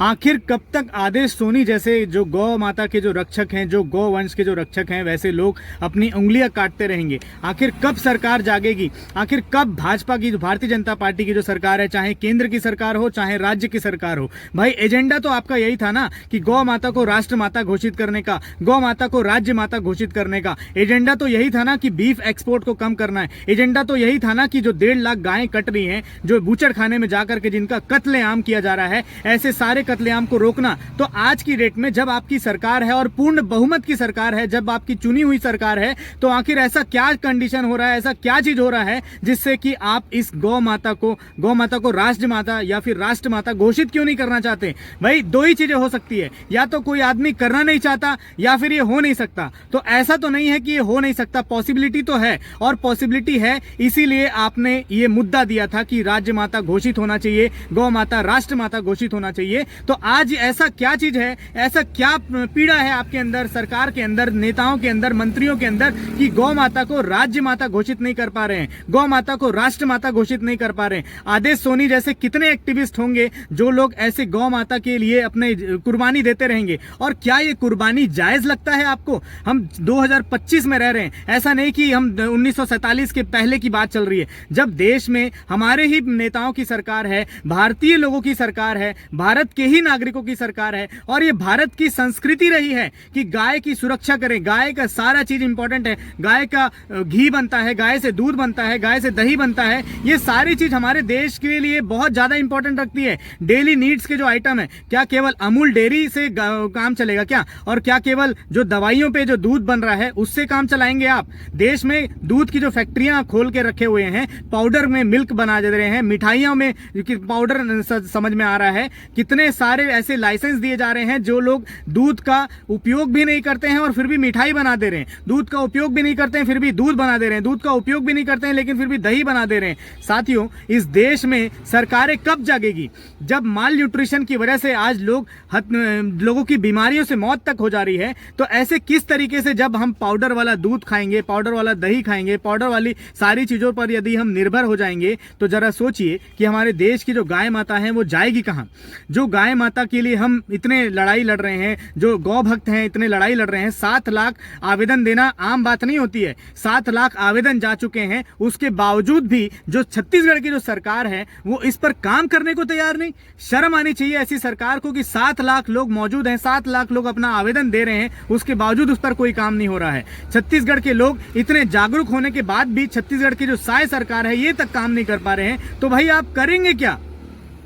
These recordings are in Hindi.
आखिर कब तक आदेश सोनी जैसे जो गौ माता के जो रक्षक हैं, जो गौ वंश के जो रक्षक हैं, वैसे लोग अपनी उंगलियां काटते रहेंगे? आखिर कब सरकार जागेगी? आखिर कब भाजपा की, भारतीय जनता पार्टी की जो सरकार है, चाहे केंद्र की सरकार हो चाहे राज्य की सरकार हो, भाई एजेंडा तो आपका यही था ना कि गौ माता को राष्ट्र माता घोषित करने का, गौ माता को राज्य माता घोषित करने का। एजेंडा तो यही था ना कि बीफ एक्सपोर्ट को कम करना है। एजेंडा तो यही था ना कि जो 1.5 लाख गायें कट रही हैं, जो बूचड़ खाने में जाकर के जिनका कत्लेआम किया जा रहा है, ऐसे सारे कत्लेआम को रोकना। तो आज की डेट में जब आपकी सरकार है और पूर्ण बहुमत की सरकार है, जब आपकी चुनी हुई सरकार है, तो आखिर ऐसा क्या कंडीशन हो रहा है, ऐसा क्या चीज हो रहा है जिससे कि आप इस गौ माता को राष्ट्र माता या फिर राष्ट्र माता घोषित क्यों नहीं करना चाहते? भाई दो ही चीजें हो सकती है, या तो कोई आदमी करना नहीं चाहता या फिर ये हो नहीं सकता। तो ऐसा तो नहीं है कि ये हो नहीं सकता, पॉसिबिलिटी तो है, और पॉसिबिलिटी है इसीलिए आपने ये मुद्दा दिया था कि राज्य माता घोषित होना चाहिए, गौ माता राष्ट्र माता घोषित होना चाहिए। तो आज ऐसा क्या चीज है, ऐसा क्या पीड़ा है आपके अंदर, सरकार के अंदर, नेताओं के अंदर, मंत्रियों के अंदर, कि गौ माता को राज्य माता घोषित नहीं कर पा रहे हैं, गौ माता को राष्ट्र माता घोषित नहीं कर पा रहे हैं? आदेश सोनी जैसे कितने एक्टिविस्ट होंगे जो लोग ऐसे गौ माता के लिए अपने कुर्बानी देते रहेंगे? और क्या ये कुर्बानी जायज लगता है आपको? हम 2025 में रह रहे हैं, ऐसा नहीं कि हम 1947 के पहले की बात चल रही है, जब देश में हमारे ही नेताओं की सरकार है, भारतीय लोगों की सरकार है, भारत के ही नागरिकों की सरकार है, और ये भारत की संस्कृति रही है कि गाय की सुरक्षा करें। गाय का सारा चीज इंपॉर्टेंट है, गाय का घी बनता है, गाय से दूध बनता है, गाय से दही बनता है, ये सारी चीज हमारे देश के लिए बहुत ज्यादा इंपॉर्टेंट रखती है। डेली नीड्स के जो आइटम है, क्या केवल अमूल डेयरी से काम चलेगा क्या? और क्या केवल जो दवाइयों पे जो दूध बन रहा है उससे काम चलाएंगे आप? देश में दूध की जो फैक्ट्रियां खोल के रखे हुए हैं, पाउडर में मिल्क बना दे रहे हैं, मिठाइयों में पाउडर समझ में आ रहा है, कितने सारे ऐसे लाइसेंस दिए जा रहे हैं जो लोग दूध का उपयोग भी नहीं करते हैं और फिर भी मिठाई बना दे रहे हैं, दूध का उपयोग भी नहीं करते हैं फिर भी दूध बना दे रहे हैं, दूध का उपयोग भी नहीं करते हैं लेकिन फिर भी दही बना दे रहे हैं। साथियों, इस देश में सरकारें कब जागेगी? जब माल न्यूट्रिशन की वजह से आज लोगों की बीमारियों से मौत तक हो जा रही है, तो ऐसे किस तरीके से जब हम पाउडर वाला दूध खाएंगे, पाउडर वाला दही खाएंगे, पाउडर वाली सारी चीजों पर यदि हम निर्भर हो जाएंगे, तो जरा सोचिए कि हमारे देश की जो गाय माता है वो जाएगी कहां? जो गाय माता के लिए हम इतने लड़ाई लड़ रहे हैं, जो गौ भक्त हैं इतने लड़ाई लड़ रहे हैं, 7 लाख आवेदन देना आम बात नहीं होती है। 7 लाख आवेदन जा चुके हैं, उसके बावजूद भी जो छत्तीसगढ़ की जो सरकार है वो इस पर काम करने को तैयार नहीं। शर्म आनी चाहिए ऐसी सरकार को कि 7 लाख लोग मौजूद हैं, 7 लाख लोग अपना आवेदन दे रहे हैं, उसके बावजूद उस पर कोई काम नहीं हो रहा है। छत्तीसगढ़ के लोग इतने जागरूक होने के बाद भी छत्तीसगढ़ की जो साय सरकार है ये तक काम नहीं कर पा रहे हैं। तो भाई आप करेंगे क्या?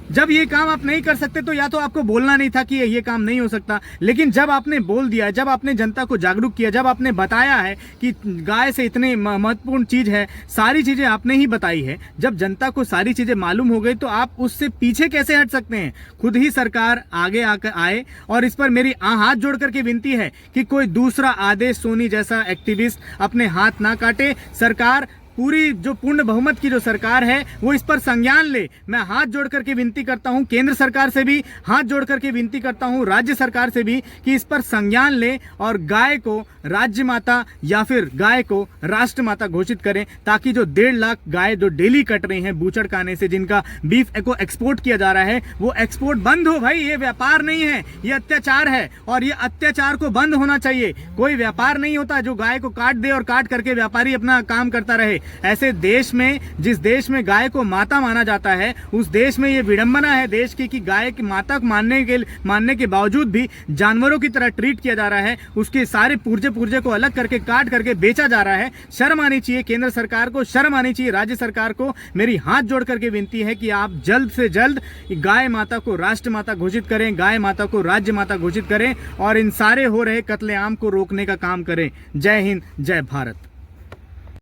जब ये काम आप नहीं कर सकते तो या तो आपको बोलना नहीं था कि ये काम नहीं हो सकता, लेकिन जब आपने बोल दिया, जब आपने जनता को जागरूक किया, जब आपने बताया है कि गाय से इतनी महत्वपूर्ण चीज है, सारी चीजें आपने ही बताई है, जब जनता को सारी चीजें मालूम हो गई तो आप उससे पीछे कैसे हट सकते हैं? खुद ही सरकार आगे आकर आए, और इस पर मेरी हाथ जोड़ करके विनती है कि कोई दूसरा आदेश सोनी जैसा एक्टिविस्ट अपने हाथ ना काटे। सरकार पूरी जो पूर्ण बहुमत की जो सरकार है वो इस पर संज्ञान ले। मैं हाथ जोड़ करके विनती करता हूं, केंद्र सरकार से भी हाथ जोड़ करके विनती करता हूं, राज्य सरकार से भी, कि इस पर संज्ञान ले और गाय को राज्य माता या फिर गाय को राष्ट्र माता घोषित करें, ताकि जो 1.5 लाख गाय जो डेली कट रही हैं बूचड़ खाने से, जिनका बीफ को एक्सपोर्ट किया जा रहा है, वो एक्सपोर्ट बंद हो। भाई ये व्यापार नहीं है, ये अत्याचार है, और ये अत्याचार को बंद होना चाहिए। कोई व्यापार नहीं होता जो गाय को काट दे और काट करके व्यापारी अपना काम करता रहे। ऐसे देश में, जिस देश में गाय को माता माना जाता है, उस देश में ये विडंबना है देश की कि गाय की माता मानने के बावजूद भी जानवरों की तरह ट्रीट किया जा रहा है, उसके सारे पुर्जे को अलग करके काट करके बेचा जा रहा है। शर्म आनी चाहिए केंद्र सरकार को, शर्म आनी चाहिए राज्य सरकार को। मेरी हाथ जोड़ करके विनती है कि आप जल्द से जल्द गाय माता को राष्ट्र माता घोषित करें, गाय माता को राज्य माता घोषित करें, और इन सारे हो रहे कत्लेआम को रोकने का काम करें। जय हिंद, जय भारत।